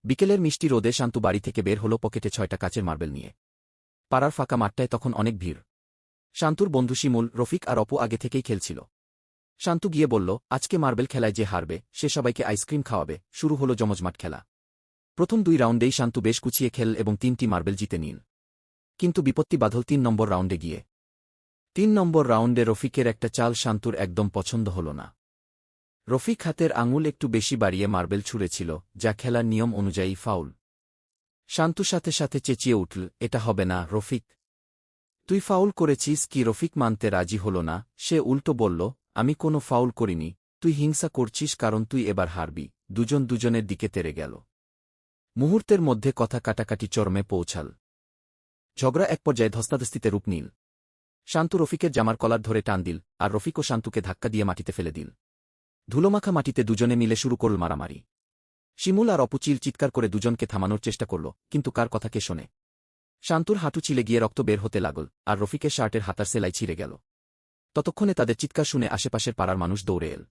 বিকেলের মিষ্টি রোদে শান্তু বাড়ি থেকে বের হল পকেটে 6টা কাচের মার্বেল নিয়ে। পাড়ার ফাঁকা মাঠটায় তখন অনেক ভিড়। শান্তুর বন্ধু শিমুল, রফিক আর অপু আগে থেকেই খেলছিল। শান্তু গিয়ে বলল, আজকে মার্বেল খেলায় যে হারবে সে সবাইকে আইসক্রিম খাওয়াবে। শুরু হলো জমজমাট খেলা। প্রথম 2 রাউন্ডেই শান্তু বেশ কুচিয়ে খেল এবং 3টি মার্বেল জিতে নিল। কিন্তু বিপত্তি বাধল 3 নম্বর রাউন্ডে গিয়ে। 3 নম্বর রাউন্ডে রফিকের একটা চাল শান্তুর একদম পছন্দ হল না। রফিক হাতের আঙুল একটু বেশি বাড়িয়ে মার্বেল ছুঁড়েছিল, যা খেলার নিয়ম অনুযায়ী ফাউল। শান্তু সাথে সাথে চেঁচিয়ে উঠল, এটা হবে না রফিক, তুই ফাউল করেছিস কি? রফিক মানতে রাজি হল না। সে উল্টো বলল, আমি কোনো ফাউল করিনি, তুই হিংসা করছিস কারণ তুই এবার হারবি। দুজন দুজনের দিকে তেড়ে গেল। মুহূর্তের মধ্যে কথা কাটাকাটি চরমে পৌঁছাল। ঝগড়া এক পর্যায়ে ধস্তাধস্তিতে রূপ নিল। শান্তু রফিকের জামার কলার ধরে টান দিল, আর রফিকও শান্তুকে ধাক্কা দিয়ে মাটিতে ফেলে দিল। ধুলোমাখা মাটিতে দুজনে মিলে শুরু করল মারামারি। শিমুল আর অপু চিৎকার করে দুজনকে থামানোর চেষ্টা করল, কিন্তু কার কথা কে শোনে। শান্তুর হাঁটু ছিলে গিয়ে রক্ত বের হতে লাগল, আর রফিকের শার্টের হাতার সেলাই ছিঁড়ে গেল। ততক্ষণে তাদের চিৎকার শুনে আশেপাশের পাড়ার মানুষ দৌড়ে এল।